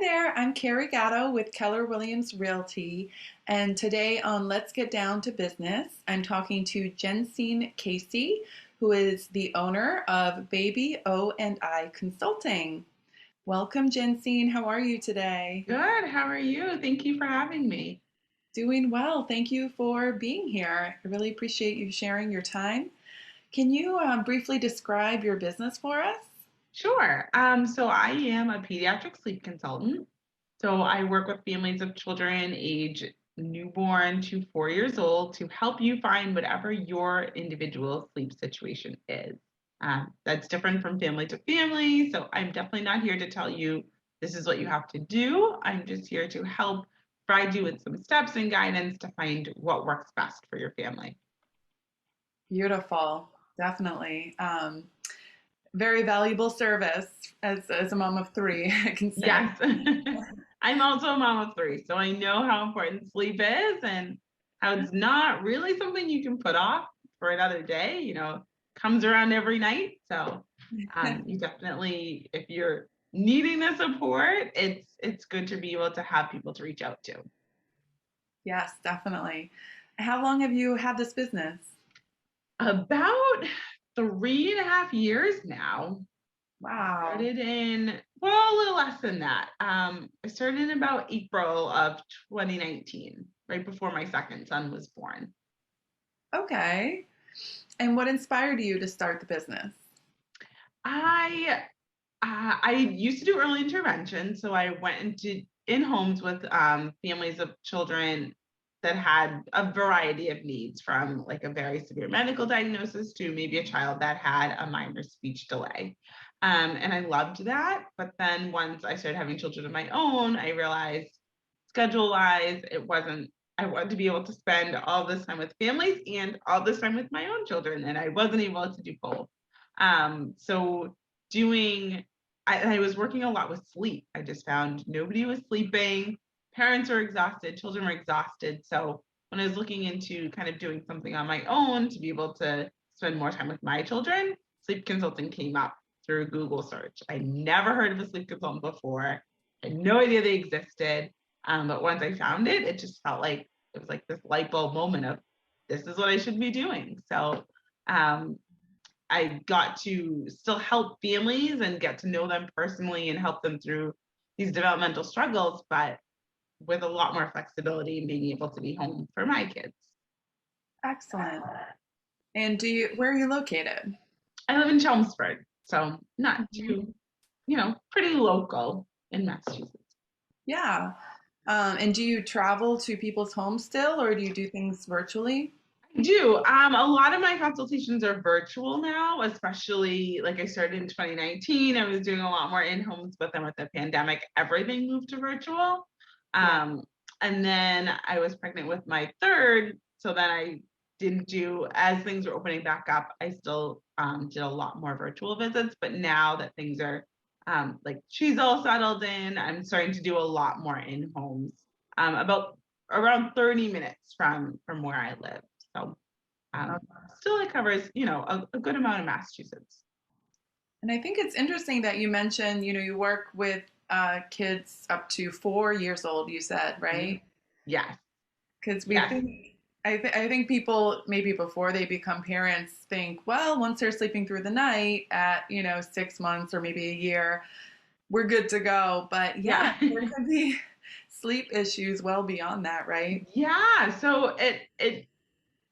there, I'm Carrie Gatto with Keller Williams Realty, and today on Let's Get Down to Business, I'm talking to Jensine Casey, who is the owner of Baby O and I Consulting. Welcome, Jensine. How are you today? Good. How are you? Thank you for having me. Doing well. Thank you for being here. I really appreciate you sharing your time. Can you briefly describe your business for us? Sure. So I am a pediatric sleep consultant. So I work with families of children age newborn to 4 years old to help you find whatever your individual sleep situation is. That's different from family to family. So I'm definitely not here to tell you this is what you have to do. I'm just here to help provide you with some steps and guidance to find what works best for your family. Beautiful, definitely. Very valuable service as a mom of three, I can say. Yes. I'm also a mom of three, so I know how important sleep is and how it's not really something you can put off for another day, comes around every night. So you definitely, if you're needing the support, it's good to be able to have people to reach out to. Yes, definitely. How long have you had this business? About 3.5 years now. Wow. Started in, well, a little less than that. I started in about April of 2019, right before my second son was born. Okay. And what inspired you to start the business? I I used to do early intervention, so I went into in homes with families of children that had a variety of needs, from like a very severe medical diagnosis to maybe a child that had a minor speech delay. And I loved that. But then once I started having children of my own, I realized schedule wise, it wasn't, I wanted to be able to spend all this time with families and all this time with my own children, and I wasn't able to do both. So doing I was working a lot with sleep. I just found nobody was sleeping, parents were exhausted, children were exhausted. So when I was looking into kind of doing something on my own to be able to spend more time with my children, sleep consulting came up through Google search. I never heard of a sleep consultant before. I had no idea they existed. But once I found it, it just felt like it was like this light bulb moment of this is what I should be doing. So um, I got to still help families and get to know them personally and help them through these developmental struggles, but with a lot more flexibility and being able to be home for my kids. Excellent. And where are you located? I live in Chelmsford, so not Mhm. too, pretty local in Massachusetts. Yeah. And do you travel to people's homes still, or do you do things virtually? I do. A lot of my consultations are virtual now, especially like I started in 2019. I was doing a lot more in homes, but then with the pandemic, everything moved to virtual. Yeah. Um, and then I was pregnant with my third, so then I didn't do as things were opening back up. I still did a lot more virtual visits, but now that things are like she's all settled in, I'm starting to do a lot more in homes. About around 30 minutes from where I live. So Uh, still it covers, a good amount of Massachusetts. And I think it's interesting that you mentioned, you work with kids up to 4 years old, you said, Mhm. right? Yes, Because we yes, think, I think people maybe before they become parents think, well, once they're sleeping through the night at, 6 months or maybe a year, we're good to go. But yeah, yeah. there could be sleep issues well beyond that, right? Yeah, so it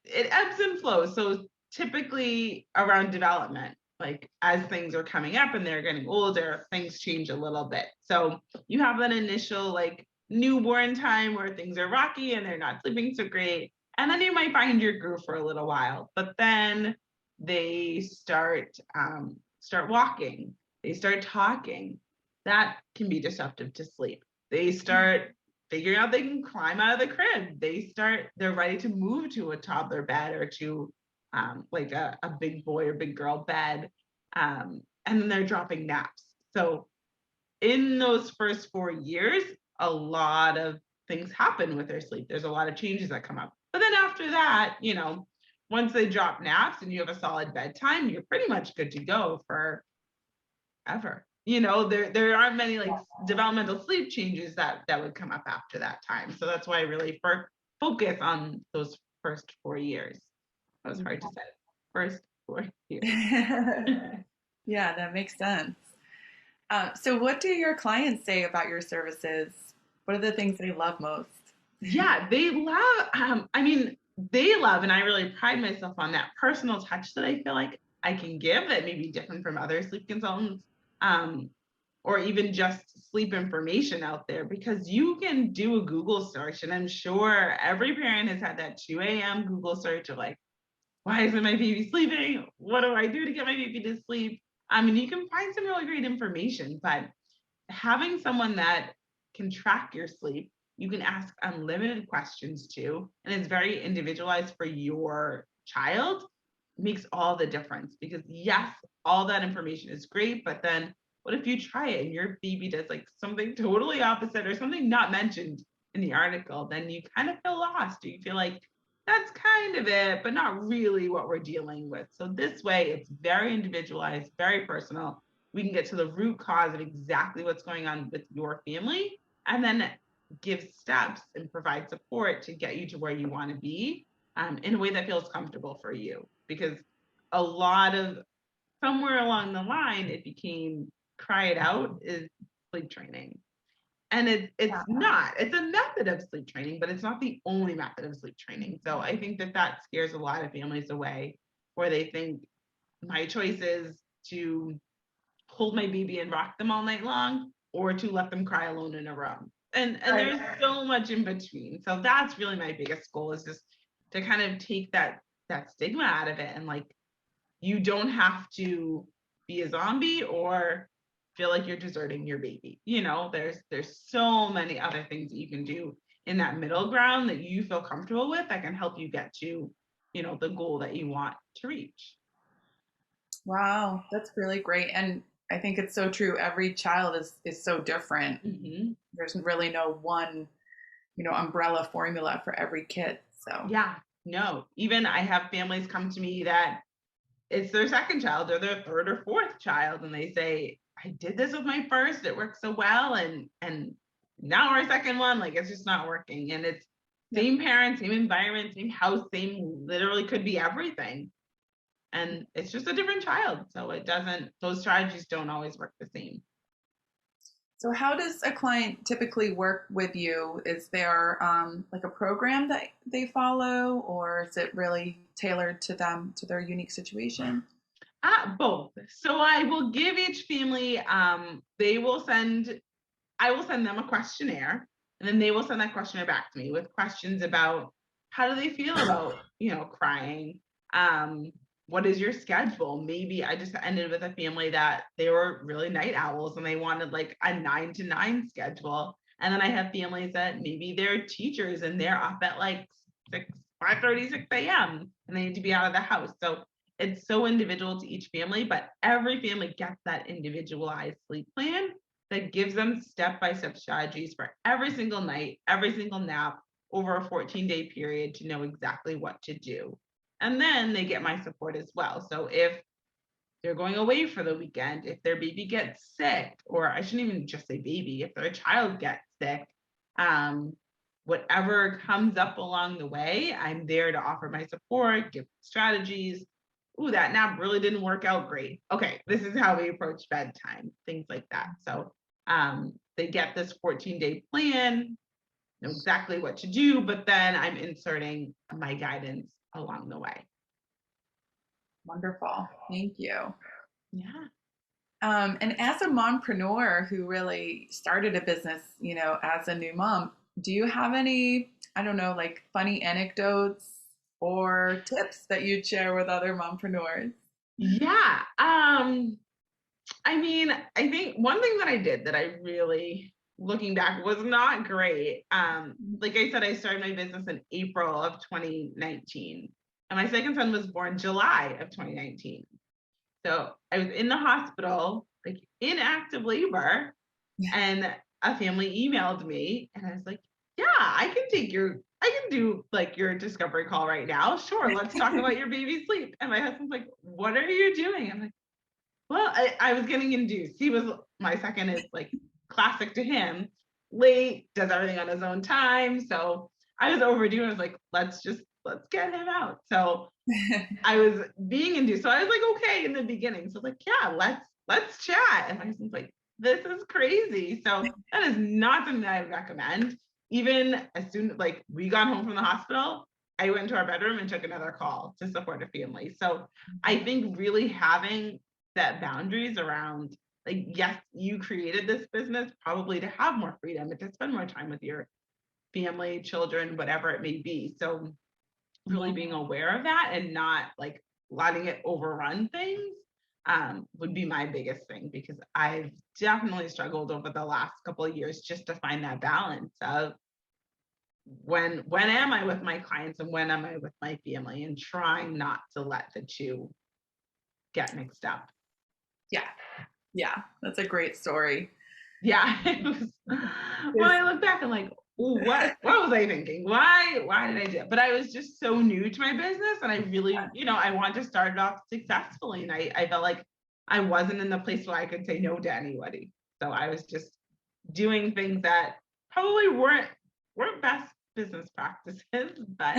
ebbs and flows. So typically around development, like as things are coming up and they're getting older, things change a little bit. So you have that initial like newborn time where things are rocky and they're not sleeping so great. And then you might find your groove for a little while, but then they start walking, they start talking. That can be disruptive to sleep. They start figuring out they can climb out of the crib. They're ready to move to a toddler bed or to like a big boy or big girl bed. And then they're dropping naps. So in those first 4 years, a lot of things happen with their sleep. There's a lot of changes that come up. But then after that, once they drop naps and you have a solid bedtime, you're pretty much good to go for ever. there aren't many like developmental sleep changes that would come up after that time. So that's why I really focus on those first 4 years. That was hard to say. First 4 years. Yeah, that makes sense. So, what do your clients say about your services? What are the things they love most? Yeah, they love, they love, and I really pride myself on that personal touch that I feel like I can give that may be different from other sleep consultants, um, or even just sleep information out there, because you can do a Google search, and I'm sure every parent has had that 2 a.m. Google search of like, why isn't my baby sleeping? What do I do to get my baby to sleep? I mean, you can find some really great information, but having someone that can track your sleep, you can ask unlimited questions to, and it's very individualized for your child, makes all the difference. Because yes, all that information is great, but then what if you try it and your baby does like something totally opposite or something not mentioned in the article? Then you kind of feel lost, or you feel like that's kind of it, but not really what we're dealing with. So this way, it's very individualized, very personal. We can get to the root cause of exactly what's going on with your family, and then give steps and provide support to get you to where you want to be, in a way that feels comfortable for you. Because a lot of, somewhere along the line, it became cry it out is sleep training. And it's not, it's a method of sleep training, but it's not the only method of sleep training. So I think that scares a lot of families away, where they think my choice is to hold my baby and rock them all night long, or to let them cry alone in a room. And Right. there's so much in between. So that's really my biggest goal, is just to kind of take that stigma out of it, and like, you don't have to be a zombie or feel like you're deserting your baby. There's so many other things that you can do in that middle ground that you feel comfortable with, that can help you get to, the goal that you want to reach. Wow, that's really great. And I think it's so true. Every child is so different. Mhm. There's really no one, umbrella formula for every kid. So, Yeah, no. Even I have families come to me that it's their second child or their third or fourth child, and they say, I did this with my first, it worked so well, and now our second one, like, it's just not working. And it's yeah. same parents, same environment, same house, same, literally could be everything. And it's just a different child. So those strategies don't always work the same. So, how does a client typically work with you? Is there like a program that they follow, or is it really tailored to them, to their unique situation? Both. So I will give each family, I will send them a questionnaire, and then they will send that questionnaire back to me with questions about how do they feel about, crying. Um, what is your schedule? Maybe I just ended with a family that they were really night owls and they wanted like a 9 to 9 schedule. And then I have families that maybe they're teachers and they're up at like 6, 5:30, 6 a.m. and they need to be out of the house. So it's so individual to each family, but every family gets that individualized sleep plan that gives them step-by-step strategies for every single night, every single nap over a 14-day period, to know exactly what to do. And then they get my support as well. So if they're going away for the weekend, if their baby gets sick, or I shouldn't even just say baby, if their child gets sick, um, whatever comes up along the way, I'm there to offer my support, give strategies. Ooh, that nap really didn't work out great. Okay, this is how we approach bedtime, things like that. So they get this 14-day plan, know exactly what to do, but then I'm inserting my guidance along the way. Wonderful. Thank you. Yeah. And as a mompreneur who really started a business, as a new mom, do you have any, I don't know, like funny anecdotes or tips that you'd share with other mompreneurs? Yeah. I think one thing that I did that I really, looking back, was not great. Like I said, I started my business in April of 2019, and my second son was born July of 2019. So I was in the hospital, like in active labor, Yeah. and a family emailed me, and I was like, yeah, I can do like your discovery call right now. Sure, let's talk about your baby's sleep. And my husband's like, what are you doing? I'm like, Well, I was getting induced. He was my second is like classic to him, late, does everything on his own time. So I was overdue. I was like, let's get him out. So I was being induced. So I was like, okay in the beginning. So like, yeah, let's chat. And my husband's like, this is crazy. So that is not something that I recommend. Even as soon like we got home from the hospital, I went to our bedroom and took another call to support a family. So I think really having that boundaries around like, yes, you created this business probably to have more freedom and to spend more time with your family, children, whatever it may be. So really Yeah. being aware of that and not like letting it overrun things would be my biggest thing because I've definitely struggled over the last couple of years just to find that balance of when am I with my clients and when am I with my family and trying not to let the two get mixed up. Yeah. Yeah. That's a great story. Yeah, it was, when I look back, I'm like, "Ooh, what was I thinking? Why did I do it?" But I was just so new to my business, and I really, I wanted to start it off successfully, and I felt like I wasn't in the place where I could say no to anybody. So I was just doing things that probably weren't best business practices, but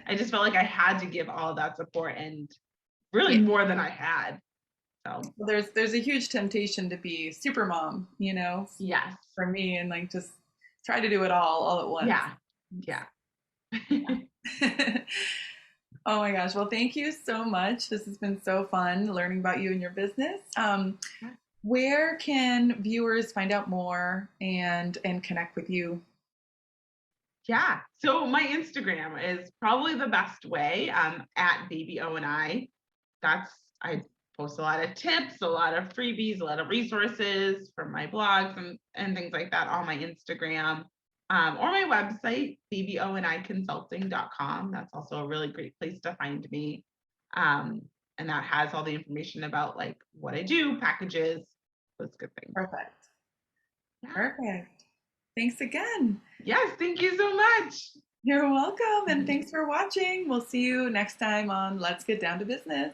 I just felt like I had to give all of that support and really Yeah. more than I had. So Well, there's a huge temptation to be super mom, yes, for me, and like just try to do it all at once. yeah, yeah. Oh my gosh. Well, thank you so much. This has been so fun learning about you and your business. Where can viewers find out more and connect with you? Yeah. So my Instagram is probably the best way. At Baby O and I. I post a lot of tips, a lot of freebies, a lot of resources from my blogs and things like that on my Instagram. Or my website, babyoandiconsulting.com. That's also a really great place to find me. Um, and that has all the information about like what I do, packages, those good things. Perfect. Yeah. Perfect. Thanks again. Yes, thank you so much. You're welcome. And thanks for watching. We'll see you next time on Let's Get Down to Business.